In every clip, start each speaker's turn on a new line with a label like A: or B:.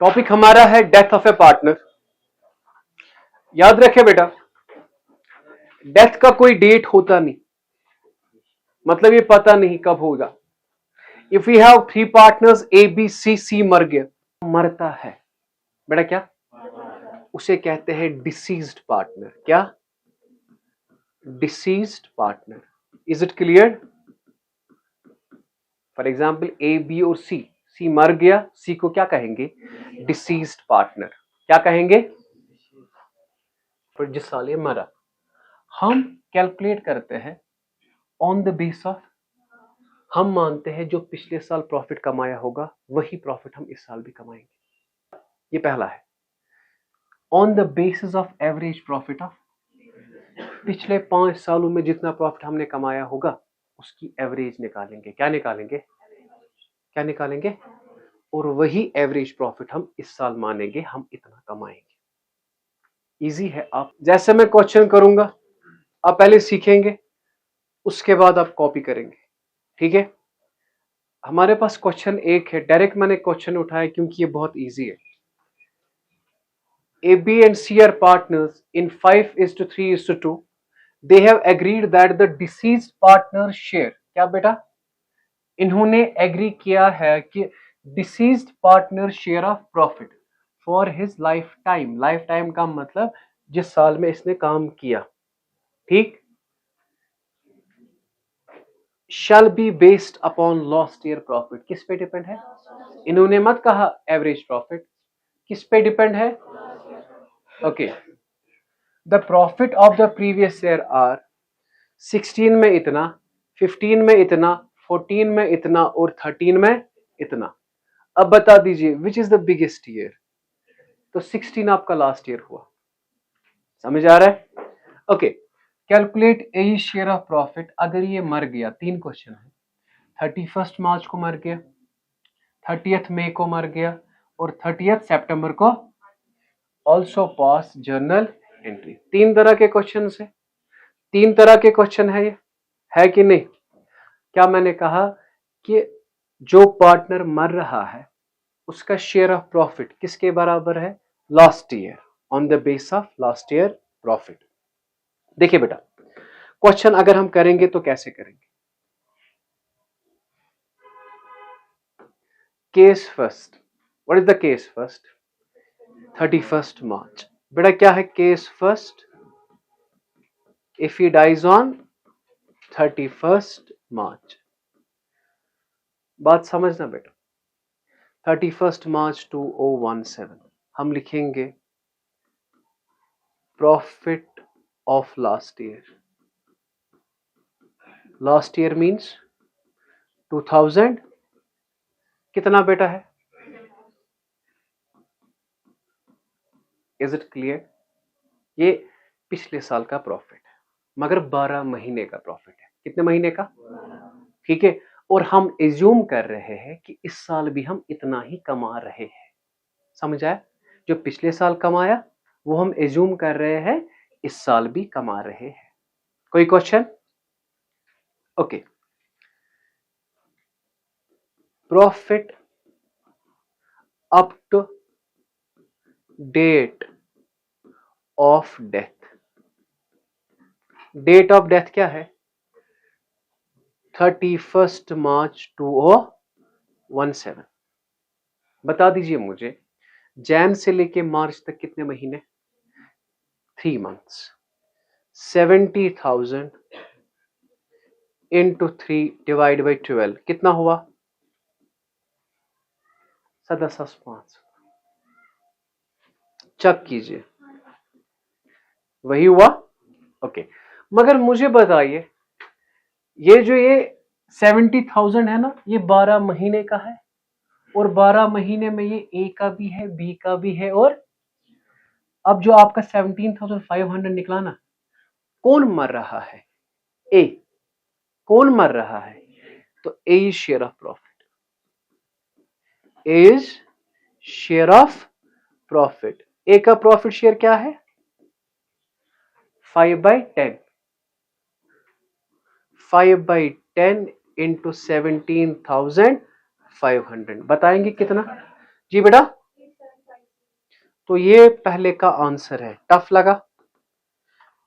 A: Topic हमारा है death of A partner. याद रखे बेटा, डेथ का कोई डेट होता नहीं, मतलब ये पता नहीं कब होगा। If you have 3 partners A B C, C मर गया, मरता है बेटा, क्या उसे कहते हैं डिसीज्ड पार्टनर। क्या? Deceased partner. Is it clear? For example A B और सी, सी मर गया, सी को क्या कहेंगे? Deceased partner. क्या कहेंगे? पर जिस साल ये मरा, हम कैलकुलेट करते हैं ऑन द बेस ऑफ, हम मानते हैं जो पिछले साल प्रॉफिट कमाया होगा वही प्रॉफिट हम इस साल भी कमाएंगे। ये पहला है, on the basis of average profit of, पिछले 5 सालों में जितना प्रॉफिट हमने कमाया होगा उसकी एवरेज निकालेंगे। क्या निकालेंगे? क्या निकालेंगे? और वही एवरेज प्रॉफिट हम इस साल मानेंगे, हम इतना कमाएंगे। इजी है। आप जैसे मैं क्वेश्चन करूंगा आप पहले सीखेंगे, उसके बाद आप कॉपी करेंगे, ठीक है? हमारे पास क्वेश्चन एक है, डायरेक्ट मैंने क्वेश्चन उठाया क्योंकि ये बहुत इजी है। A, B and C are partners in 5:3:2. They have agreed that the deceased partner share, क्या बेटा? इन्होंने एग्री किया है कि deceased partner share of profit for his life time. Life time का मतलब जिस साल में इसने काम किया, ठीक? Shall be based upon last year profit. किस पे डिपेंड है? इन्होंने मत कहा एवरेज प्रॉफिट, किस पे डिपेंड है? Okay, the profit of the previous year are 16 में इतना, 15 में इतना, 14 में इतना और 13 में इतना। अब बता दीजिए which is the biggest year? तो 16 आपका लास्ट ईयर हुआ। समझ आ रहा है? Okay, calculate A share of profit. अगर ये मर गया, 3 क्वेश्चन है, 31 मार्च को मर गया, 30 मई को मर गया और 30 सितंबर को ऑल्सो पास जर्नल एंट्री। 3 तरह के क्वेश्चन है, 3 तरह के क्वेश्चन है, ये है कि नहीं? क्या मैंने कहा कि जो पार्टनर मर रहा है उसका शेयर ऑफ प्रॉफिट किसके बराबर है? Last year, on the base of last year profit. देखिए बेटा, क्वेश्चन अगर हम करेंगे तो कैसे करेंगे? Case first, what is the case first? 31 March. बेटा क्या है case first? If he dies on 31 March. बात समझना बेटा, 31 मार्च 2017 हम लिखेंगे profit of last year. Last year means 2000 कितना बेटा है? Is it clear? ये पिछले साल का प्रॉफिट है, मगर 12 महीने का प्रॉफिट है। कितने महीने का? ठीक है, और हम एज्यूम कर रहे हैं कि इस साल भी हम इतना ही कमा रहे हैं। समझ आया? जो पिछले साल कमाया वो हम एज्यूम कर रहे हैं इस साल भी कमा रहे हैं। कोई question? Okay, profit up to date of death. Date of death क्या है? 31 मार्च 2017। बता दीजिए मुझे, जैन से लेके मार्च तक कितने महीने? 3 मंथ्स। 70,000 इंटू 3 डिवाइड बाई 12 कितना हुआ? 7,500। चेक कीजिए, वही हुआ? ओके, मगर मुझे बताइए ये जो ये 70,000 है ना, ये 12 महीने का है और 12 महीने में ये ए का भी है, बी का भी है, और अब जो आपका 17,500 निकला ना, कौन मर रहा है? ए। कौन मर रहा है? तो A is share of profit. A is share of profit. A का प्रॉफिट शेयर क्या है? 5/10। 5/10 इंटू 17,500 बताएंगे कितना? जी बेटा तो ये पहले का आंसर है। टफ लगा?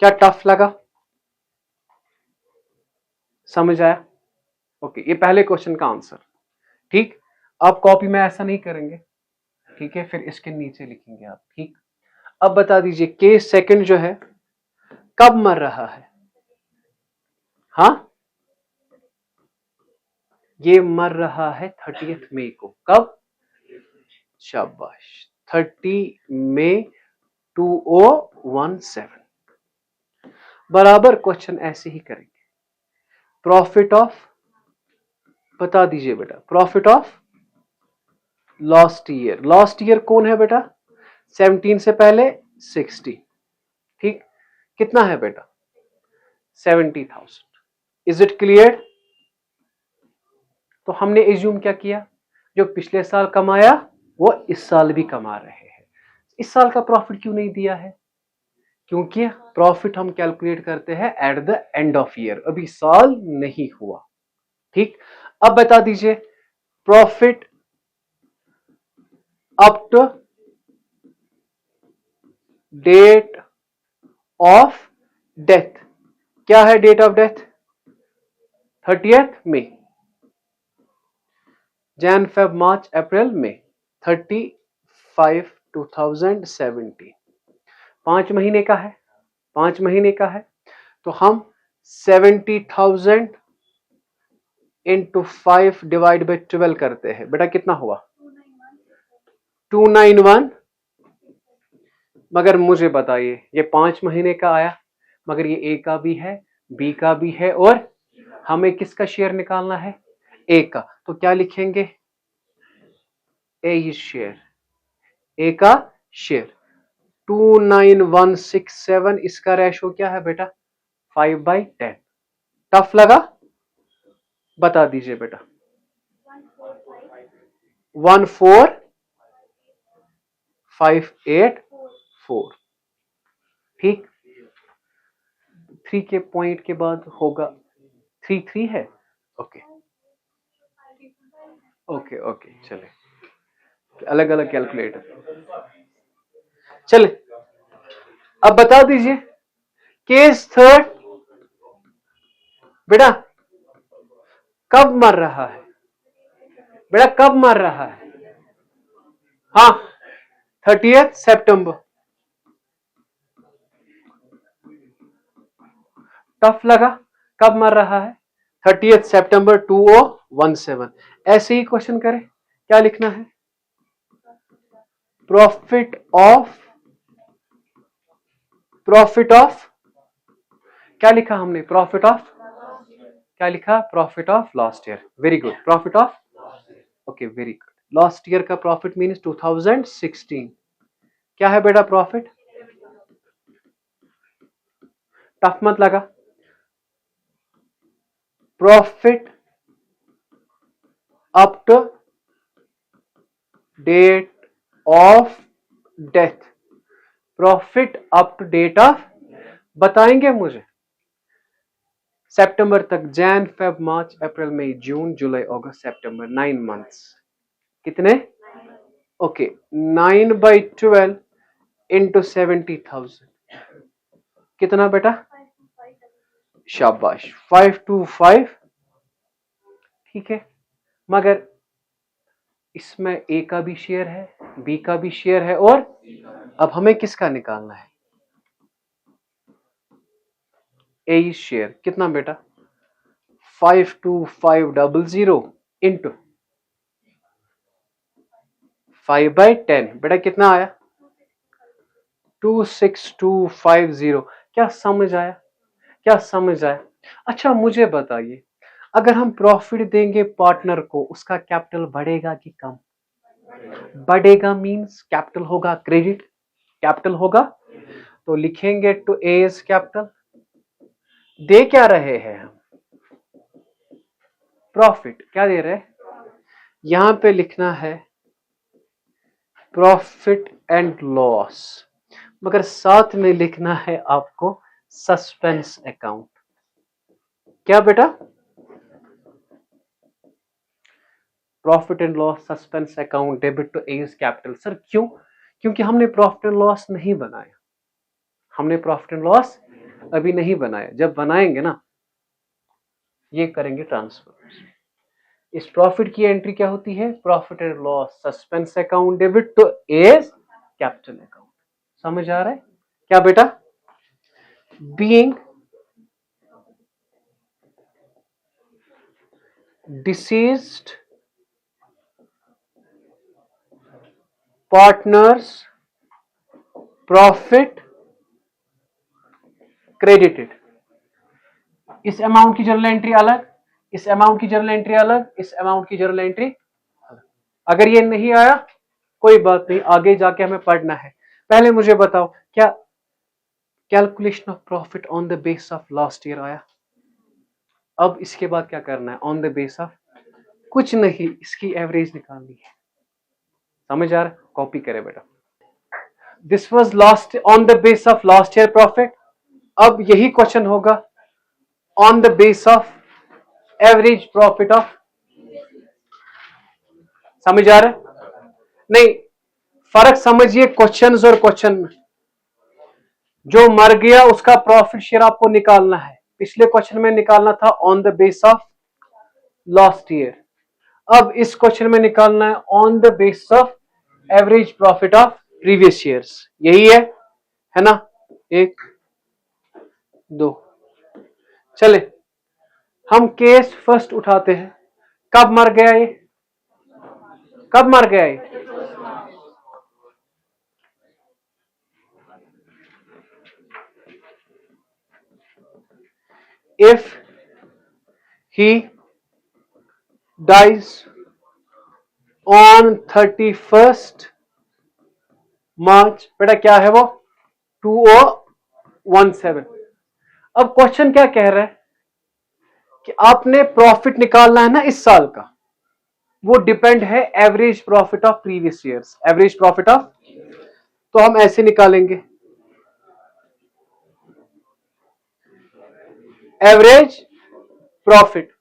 A: क्या टफ लगा? समझ आया? ओके, ये पहले क्वेश्चन का आंसर। ठीक, आप कॉपी में ऐसा नहीं करेंगे, ठीक है, फिर इसके नीचे लिखेंगे आप। ठीक, अब बता दीजिए केस सेकंड जो है कब मर रहा है? हाँ, ये मर रहा है 30 मई को। कब? शाबाश, 30 मई 2017। बराबर क्वेश्चन ऐसे ही करेंगे। प्रॉफिट ऑफ, बता दीजिए बेटा, profit of last year. Last year कौन है बेटा? 17 से पहले 60। ठीक, कितना है बेटा? 70,000। Is it clear? तो हमने एज्यूम क्या किया, जो पिछले साल कमाया वो इस साल भी कमा रहे हैं। इस साल का प्रॉफिट क्यों नहीं दिया है? क्योंकि प्रॉफिट हम कैलकुलेट करते हैं at the end of year, अभी साल नहीं हुआ। ठीक, अब बता दीजिए profit up to date of death. क्या है डेट ऑफ डेथ? 30 मई। Jan Feb March April May, 35/2017। 5 महीने का है, 5 महीने का है। तो हम 70,000 इंटू 5 डिवाइड बाई 12 करते हैं। बेटा कितना हुआ? 291। मगर मुझे बताइए, ये 5 महीने का आया, मगर ये ए का भी है, बी का भी है, और हमें किसका शेयर निकालना है? ए का। तो क्या लिखेंगे? ए शेयर, ए का शेयर। 29167, इसका रेशो क्या है बेटा? 5/10। टफ लगा? बता दीजिए बेटा। 14584। ठीक, 3 के पॉइंट के बाद होगा 3 है। ओके ओके ओके, चले अलग अलग कैलकुलेटर। चले, अब बता दीजिए केस थर्ड, बेटा कब मर रहा है? बेटा कब मर रहा है? हाँ, 30 सितंबर। टफ लगा? कब मर रहा है? 30 सितंबर 2017। ऐसे ही क्वेश्चन करें, क्या लिखना है? प्रॉफिट ऑफ, प्रॉफिट ऑफ, क्या लिखा हमने? प्रॉफिट ऑफ, क्या लिखा? Profit of last year. Very good, profit of, okay very good. Last year का प्रॉफिट मीन्स 2016। क्या है बेटा प्रॉफिट? टफ मत लगा। Profit up to date of death. Profit up to date of, बताएंगे मुझे सितंबर तक, जैन फेब मार्च अप्रैल मई जून जुलाई अगस्त सितंबर, 9 मंथ्स। कितने? ओके, 9/12 इंटू 70,000 कितना बेटा? शाबाश, 525। ठीक है, मगर इसमें ए का भी शेयर है, बी का भी शेयर है, और अब हमें किसका निकालना है? ए शेयर। कितना बेटा? 52500 इंटू 5/10। बेटा कितना आया? 26250। क्या समझ आया? क्या समझ आया? अच्छा मुझे बताइए, अगर हम प्रॉफिट देंगे पार्टनर को, उसका कैपिटल बढ़ेगा कि कम? बढ़ेगा मींस कैपिटल होगा क्रेडिट, कैपिटल होगा। तो लिखेंगे टू एज कैपिटल। दे क्या रहे हैं हम? प्रॉफिट। क्या दे रहे हैं? यहां पे लिखना है प्रॉफिट एंड लॉस, मगर साथ में लिखना है आपको सस्पेंस अकाउंट। क्या बेटा? Profit and loss suspense account debit to as capital. Sir क्यों? क्योंकि हमने प्रॉफिट एंड लॉस नहीं बनाया, हमने प्रॉफिट एंड लॉस अभी नहीं बनाया। जब बनाएंगे ना, ये करेंगे ट्रांसफर। इस प्रॉफिट की एंट्री क्या होती है? Profit and loss suspense account debit to as capital account. समझ आ रहा है क्या बेटा? Being deceased partners profit credited. इस अमाउंट की जर्नल एंट्री अलग, इस अमाउंट की जर्नल एंट्री अलग, इस अमाउंट की जर्नल एंट्री अलग। अगर ये नहीं आया कोई बात नहीं, आगे जाके हमें पढ़ना है। पहले मुझे बताओ, क्या calculation of profit on the base of last year आया? अब इसके बाद क्या करना है? ऑन द बेस ऑफ कुछ नहीं, इसकी एवरेज निकालनी है। समझ आ रहा है? कॉपी करे बेटा। This was last on the base of last year profit. अब यही क्वेश्चन होगा on the base of average profit of. समझ आ रहा है? नहीं, फर्क समझिए क्वेश्चंस और क्वेश्चन में। जो मर गया उसका प्रॉफिट शेयर आपको निकालना है। पिछले क्वेश्चन में निकालना था on the base of last year, अब इस क्वेश्चन में निकालना है on the base of average profit of previous years. यही है ना? 1 2 चले, हम केस फर्स्ट उठाते हैं। कब मर गया ये? कब मर गया ये? If he dies on 31st March, बेटा क्या है वो? 2017। अब क्वेश्चन क्या कह रहा है कि आपने प्रॉफिट निकालना है ना इस साल का, वो डिपेंड है average profit of previous years. Average profit of, तो हम ऐसे निकालेंगे, एवरेज प्रॉफिट।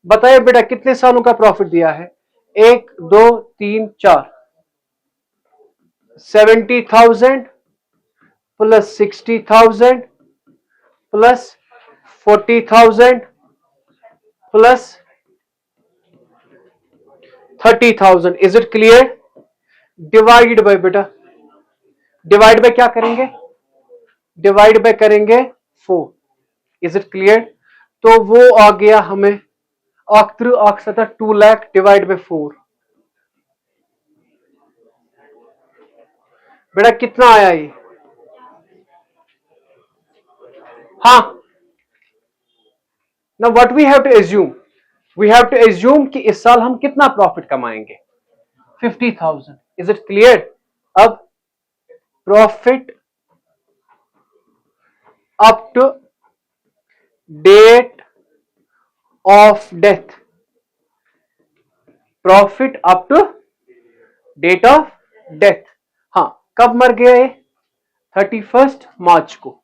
A: बताइए बेटा कितने सालों का प्रॉफिट दिया है? 1 2 3 4, 70,000 plus 60,000 plus 40,000 plus 30,000। Is it clear? Divide by बेटा, डिवाइड बाय क्या करेंगे? डिवाइड बाय करेंगे 4। Is it clear? तो वो आ गया हमें आख्तर आखसा 2 लाख डिवाइड बाय 4। बेटा कितना आया ये? हाँ, ना what we have to assume, we have to assume कि इस साल हम कितना प्रॉफिट कमाएंगे? 50,000। Is it clear? अब profit up to date of death, profit up to date of death. हाँ, कब मर गया ये? 31st मार्च को।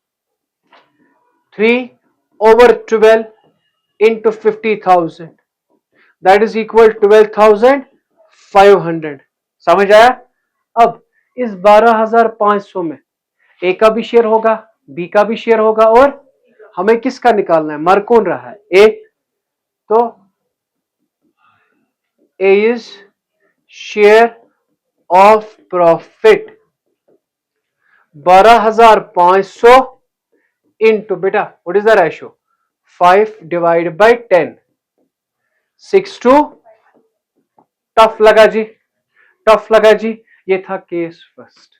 A: 3/12 into 50,000, दैट इज इक्वल 12,500। समझ आया? अब इस 12,500 में ए का भी शेयर होगा, बी का भी शेयर होगा, और हमें किसका निकालना है? मर कौन रहा है? ए। तो A is share of profit 12,500 into बेटा what is the ratio? 5 divide by 10, 6:2। Tough लगा जी? टफ लगा जी? ये था केस फर्स्ट।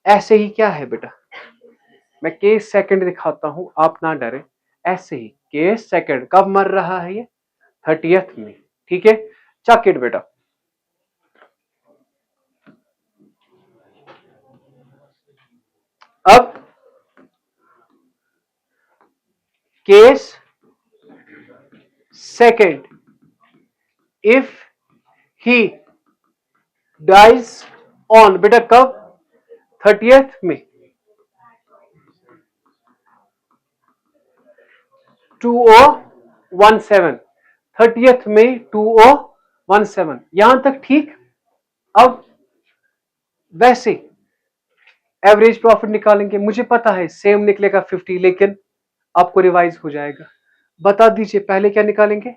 A: ऐसे ही क्या है बेटा, मैं केस सेकंड दिखाता हूं, आप ना डरे। ऐसे ही केस सेकंड कब मर रहा है ये? 30th में। ठीक है, चक इट बेटा। अब case second, if he dies on, बेटा कब? 30th में 2017, 30th में 2017। यहां तक ठीक। अब वैसे एवरेज प्रॉफिट निकालेंगे, मुझे पता है सेम निकलेगा 50, लेकिन आपको रिवाइज हो जाएगा। बता दीजिए पहले क्या निकालेंगे?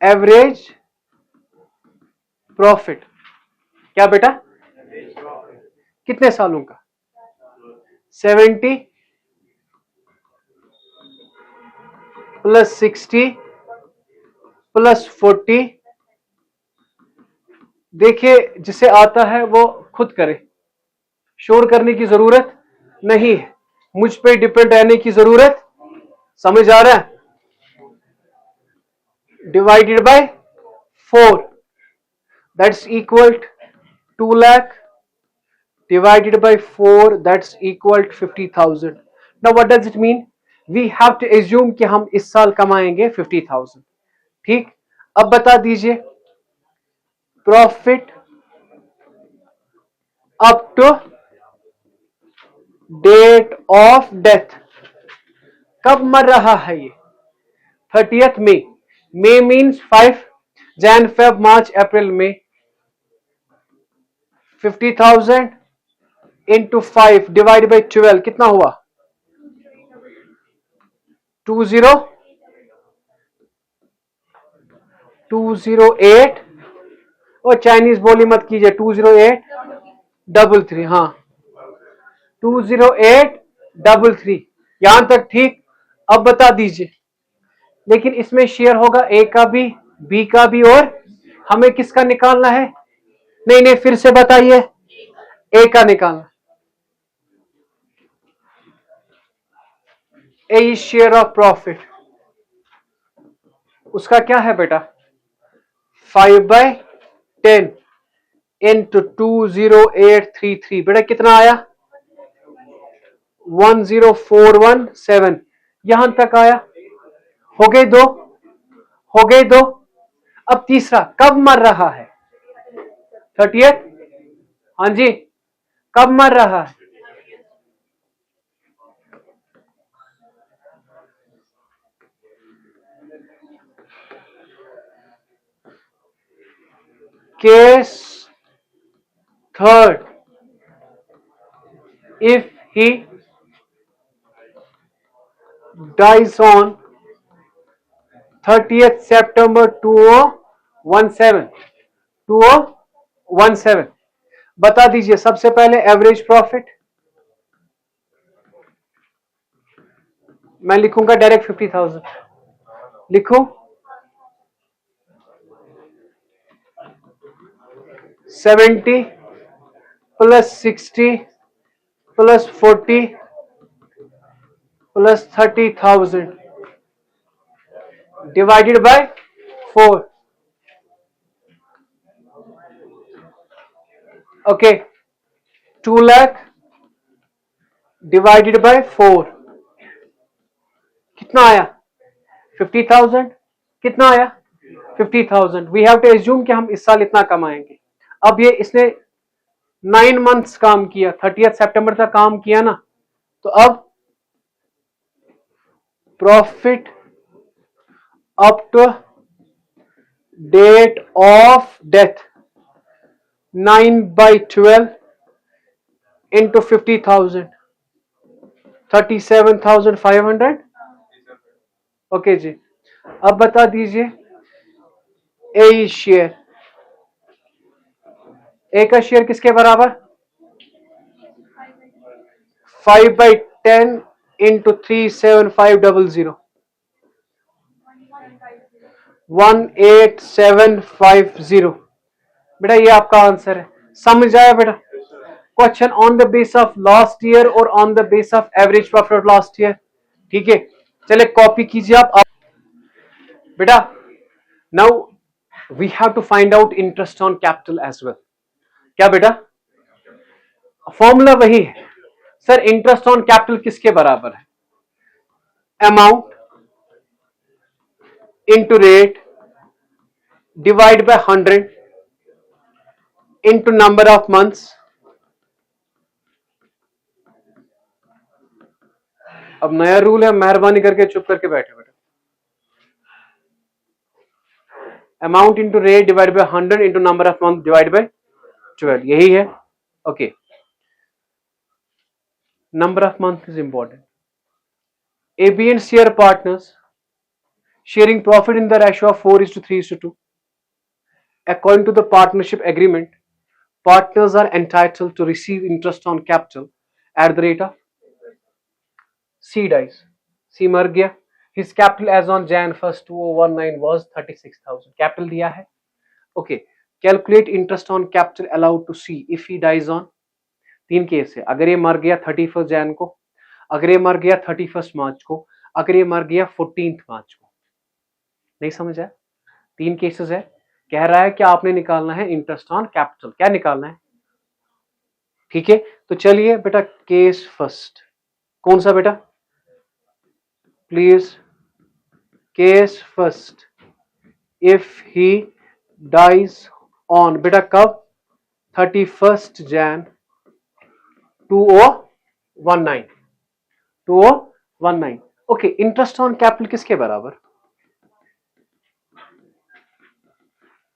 A: Average profit. क्या बेटा? कितने सालों का? 70 प्लस 60 प्लस 40। देखिए जिसे आता है वो खुद करे, शोर करने की जरूरत नहीं है, मुझ पे डिपेंड रहने की जरूरत, समझ आ रहा है? Divided by 4, that's equal 2 lakh, divided by 4, that's equal to 50,000. Now what does it mean? We have to assume कि हम इस साल कमाएंगे 50,000। ठीक, अब बता दीजिए profit up to date of death, कब मर रहा है ये? 30th मई। May means 5, Jan Feb March April मई। 50,000 इंटू 5 डिवाइड बाई 12 कितना हुआ? 208। और चाइनीज बोली मत कीजिए, 20833। हाँ 20833, यहां तक ठीक। अब बता दीजिए, लेकिन इसमें शेयर होगा ए का भी, बी का भी, और हमें किसका निकालना है? नहीं नहीं, फिर से बताइए, ए का निकालना। ए इज शेयर ऑफ प्रॉफिट, उसका क्या है बेटा? 5/10 इंटू 20833। बेटा कितना आया? 10417। यहां तक आया। हो गए दो, हो गए दो। अब तीसरा कब मर रहा है? 30th। हाँ जी, कब मर रहा है? Case third, if he dies on 30th September 2017। 2017। बता दीजिए सबसे पहले एवरेज प्रॉफिट। मैं लिखूंगा डायरेक्ट 50,000, लिखूं 70 plus 60 plus 40 plus 30,000 divided by 4। Okay, 2 lakh divided by 4 कितना आया? 50,000। कितना आया? 50,000। वी हैव टू एज्यूम कि हम इस साल इतना कमाएंगे। अब ये इसने 9 मंथ्स काम किया, 30th सितंबर तक काम किया ना, तो अब profit up to date of death 9/12 into 50,000, 37,500। Okay जी, अब बता दीजिए ए शेयर, ए का शेयर किसके बराबर? 5/10 इंटू 37500, 18750। बेटा ये आपका आंसर है, समझ आया बेटा? Question on the base of last year और on the base of average profit of last year. ठीक है, चले कॉपी कीजिए आप। बेटा now we have to find out interest on capital as well. क्या बेटा? फॉर्मूला वही है सर, इंटरेस्ट ऑन कैपिटल किसके बराबर है? Amount into rate divide by 100 into number of months. अब नया रूल है, मेहरबानी करके चुप करके बैठे बेटा। Amount into rate divide by 100 into number of month divide by 12, यही है। Okay, Number of months is important. A, B and C are partners sharing profit in the ratio of 4:3:2. According to the partnership agreement, partners are entitled to receive interest on capital at the rate of C dies. C मर गया. His capital as on Jan 1st 2019 was 36,000. Capital दिया है. Okay. Calculate interest on capital allowed to C if he dies on. तीन case है. अगर ये मर गया 31 जैन को, अगर ये मर गया 31 मार्च को, अगर ये मर गया 14 मार्च को. नहीं समझ आया? तीन केसेस है. कह रहा है कि आपने निकालना है इंटरेस्ट ऑन कैपिटल. क्या निकालना है? ठीक है. तो चलिए बेटा केस फर्स्ट. कौन सा बेटा? Please case first. If he dies on, बेटा कब? 31 Jan 2019. Okay. Interest on capital किसके बराबर?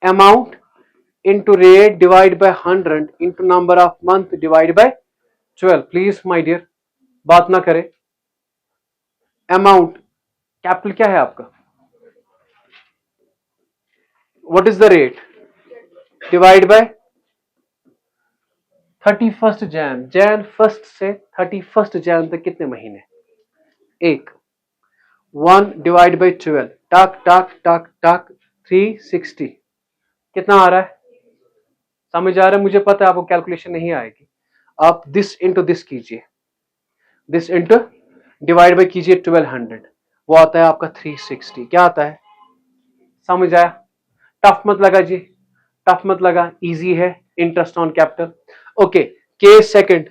A: Amount into rate divide by 100 into number of month divide by 12. Please my dear बात ना करें. अमाउंट कैपिटल क्या है आपका? What is the rate? Divide by 31 Jan. Jan 1 से 31 जैन तक कितने महीने? एक. 1 डिवाइड बाय 12. टक टक टक टक 360. कितना आ रहा है? समझ आ रहा है? मुझे पता है आपको कैलकुलेशन नहीं आएगी. आप दिस इंटू दिस कीजिए. दिस इंटू डिवाइड बाय कीजिए 1200. वो आता है आपका 360. क्या आता है? समझ आया? टफ मत लगा जी. टफ मत लगा. इजी है. Interest on capital. Okay. Case second.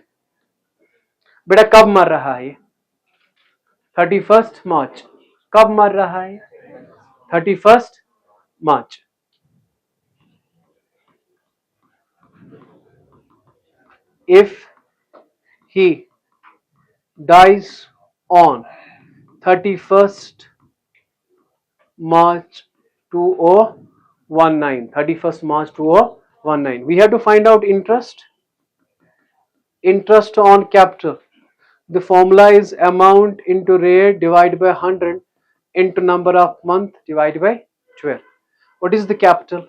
A: बेटा कब मर रहा है? 31 मार्च. कब मर रहा है? 31 मार्च. If he dies on 31st March 2019. 31st March 2019. We have to find out interest. Interest on capital. The formula is amount into rate divided by 100 into number of month divided by 12. What is the capital?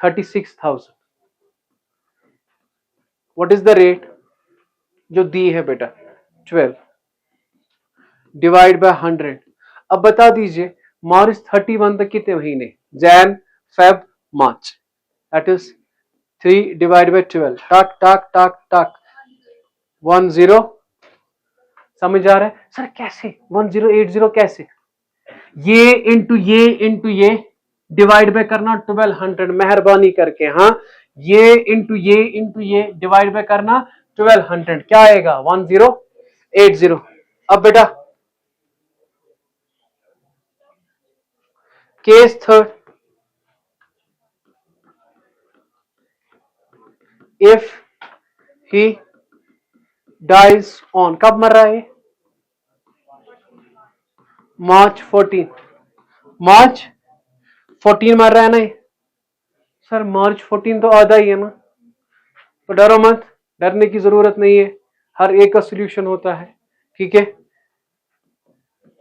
A: 36,000. What is the rate? जो दी है बेटा 12 divide by 100. अब बता दीजिए मार्च 31 तक कितने महीने? Jain Feb March. That is 3 divide by 12. टक टक टक टक 10. समझ आ रहा है? सर कैसे 1080 कैसे? ये इंटू ये डिवाइड बाय करना 1200. मेहरबानी करके. हाँ, ये इंटू ये डिवाइड बाय करना 1200. क्या आएगा? 1080. अब बेटा case third. If he dies on, कब मर रहा है? मार्च 14. मार्च 14 मर रहा है ना? सर मार्च 14 तो आधा ही है ना. तो डरो मत. डरने की जरूरत नहीं है. हर एक का सोल्यूशन होता है. ठीक है.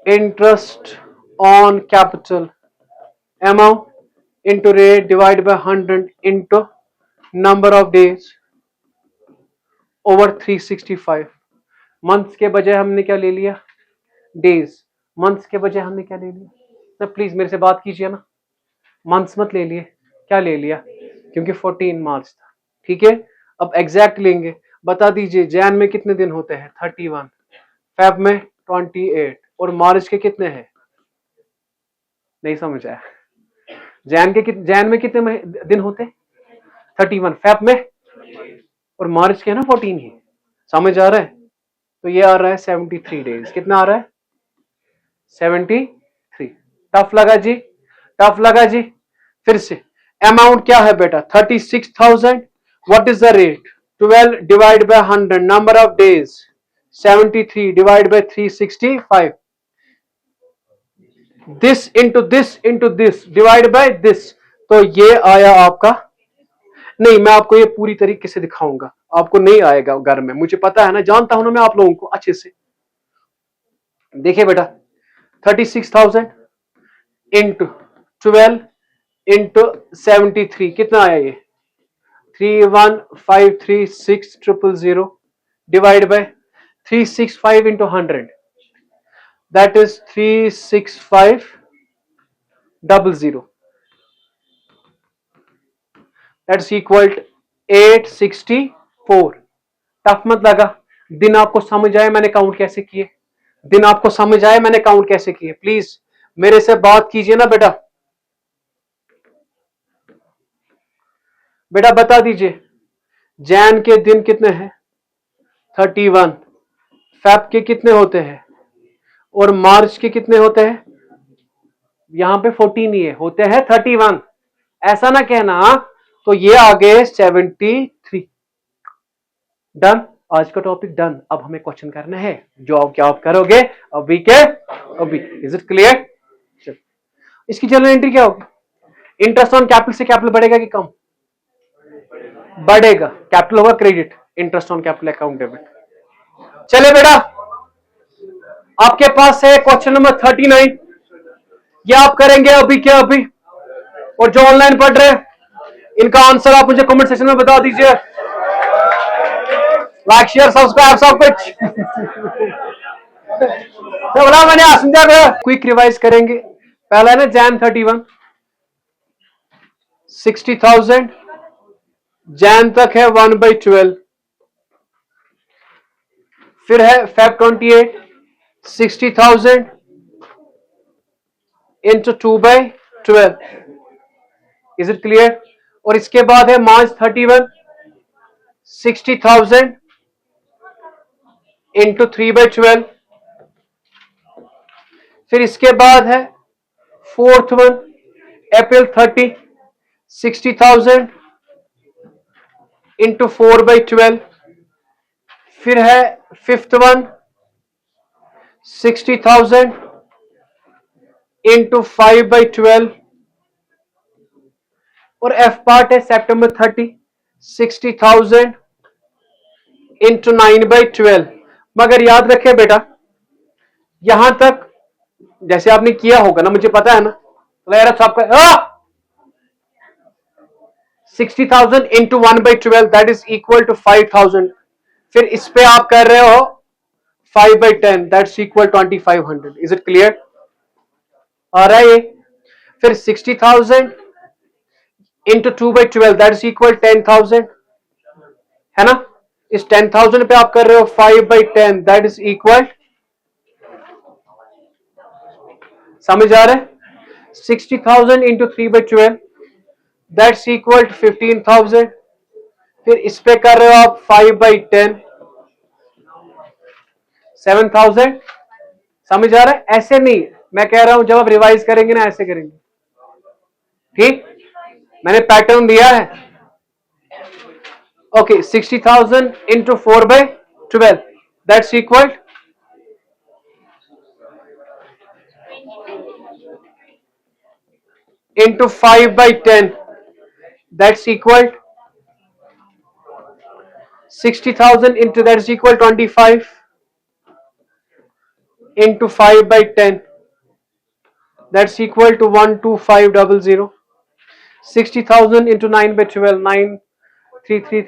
A: Interest on capital amount into rate divide by 100 into number of days over 365. Months के बजाय हमने क्या ले लिया? डेज. मंथ्स के बजाय हमने क्या ले लिया? ना प्लीज मेरे से बात कीजिए ना. मंथ्स मत ले लिए. क्या ले लिया? क्योंकि 14 मार्च था. ठीक है. अब एग्जैक्ट लेंगे. बता दीजिए जैन में कितने दिन होते हैं? 31. फेब में 28. और मार्च के कितने हैं? नहीं समझ आया. जैन में कितने दिन होते हैं? 31. फेब में और मार्च के ना 14 ही. समझ आ रहा है? तो ये आ रहा है 73 डेज. कितना आ रहा है? 73. टफ लगा जी? टफ लगा जी? फिर से अमाउंट क्या है बेटा? 36,000. What is the rate? 12 divide by 100 number of days 73 divide by 365. This into this divide by this. तो ये आया आपका. नहीं, मैं आपको ये पूरी तरीके से दिखाऊंगा. आपको नहीं आएगा घर में, मुझे पता है ना, जानता हूं ना मैं आप लोगों को अच्छे से। देखिए बेटा 36,000 इंटू 12 इंटू 73 कितना आया ये 31536,000 divide by 365 into 100 that is 36500 that's equal 864। Tough मत लगा, दिन आपको समझ आए मैंने काउंट कैसे किए, दिन आपको समझ आए मैंने काउंट कैसे किए, प्लीज मेरे से बात कीजिए ना बेटा। बेटा बता दीजिए जैन के दिन कितने हैं 31, फेब के कितने होते हैं और मार्च के कितने होते हैं, यहां पे 14 ही है, होते हैं 31, ऐसा ना कहना। तो ये आ गए 73। डन, आज का टॉपिक डन। अब हमें क्वेश्चन करना है जो आप क्या आप करोगे अभी के अभी। Is it clear? इसकी जनरल एंट्री क्या होगी, इंटरेस्ट ऑन कैपिटल से कैपिटल बढ़ेगा कि कम, बढ़ेगा, कैपिटल होगा credit, interest on capital account debit. चले बेटा आपके पास है क्वेश्चन नंबर 39, ये आप करेंगे अभी के अभी, और जो ऑनलाइन पढ़ रहे हैं इनका आंसर आप मुझे कमेंट सेक्शन में बता दीजिए। लाइक शेयर सब्सक्राइब सब कुछ तो बोला मैंने समझा। क्विक रिवाइज करेंगे, पहला है ना जैन 31 60,000, जैन तक है 1/12, फिर है Feb 28 60,000 into 2/12। Is it clear? और इसके बाद है मार्च 31 60,000 इंटू 3/12। फिर इसके बाद है फोर्थ वन अप्रैल 30 60,000 इंटू 4/12। फिर है फिफ्थ वन 60,000 इंटू 5/12। और एफ पार्ट है सितंबर 30 60,000 इंटू 9/12। मगर याद रखे बेटा यहां तक जैसे आपने किया होगा ना, मुझे पता है ना, आपका 60,000 into 1/12 that is equal to 5,000। फिर इस पे आप कर रहे हो 5/10 that's equal 2,500। Is it clear? आ रहा है ये? फिर 60,000 इंटू 2/12 दैट इज इक्वल 10,000 है ना। इस 10,000 पे आप कर रहे हो 5/10 दैट इज इक्वल, समझ आ रहा है, 60,000 इंटू 3/12 दैट्स इक्वल टू 15,000। फिर इस पे कर रहे हो आप 5/10 7,000। समझ आ रहा है? ऐसे नहीं, मैं कह रहा हूं जब आप रिवाइज करेंगे ना ऐसे करेंगे, ठीक? मैंने पैटर्न दिया है। Okay 60,000 into 4/12 that's equal into 5/10 that's equal 60,000 into that is equal 25 into 5/10 that's equal to 12500. 60,000 into 9/12 933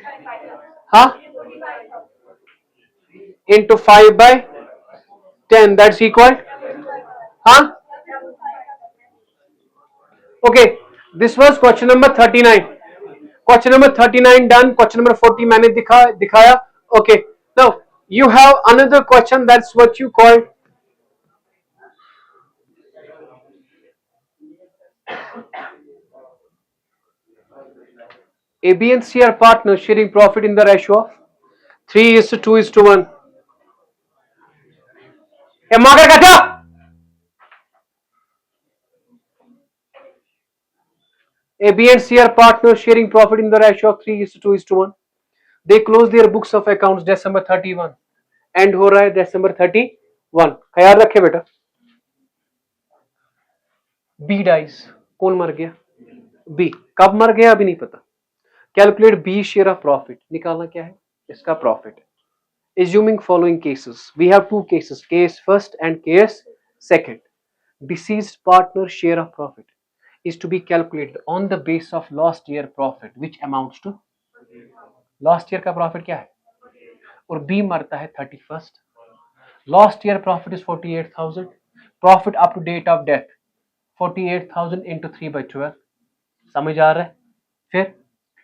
A: huh into 5/10 that's equal huh. Okay, this was question number 39. Question number 39 done. Question number 40 मैंने दिखाया. Okay, now you have another question, that's what you call A, B and C are partners sharing profit in the ratio of 3:2:1. A, B and C are partners sharing profit in the ratio of 3:2:1. They close their books of accounts December 31. And हो रहा है December 31. ख्याल रखे बेटा। B dies, कौन मर गया? B. कब मर गया अभी नहीं पता। Calculate B share of profit, निकालना क्या है इसका प्रॉफिट है। Assuming following cases, we have two cases, case first and case second. Deceased partner share of profit is to be calculated on the base of last year profit, which amounts to last year का profit क्या है, और B मरता है 31st. Last year profit is 48,000. Profit up to date of death 48,000 into 3/12. समझ आ रहा है? फिर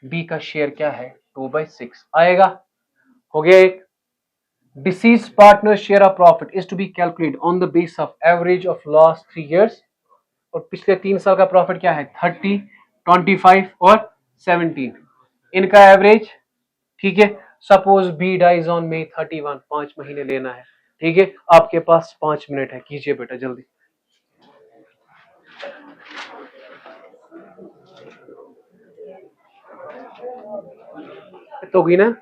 A: बी का शेयर क्या है 2/6 आएगा. हो गया एक. Deceased partner share of profit is to be calculated on the base of average of last 3 years. और पिछले 3 साल का प्रॉफिट क्या है 30, 25 और 17. इनका एवरेज. ठीक है. Suppose B dies on May 31, 5 महीने लेना है. ठीक है. आपके पास 5 मिनट है, कीजिए बेटा जल्दी. तो होगी ना.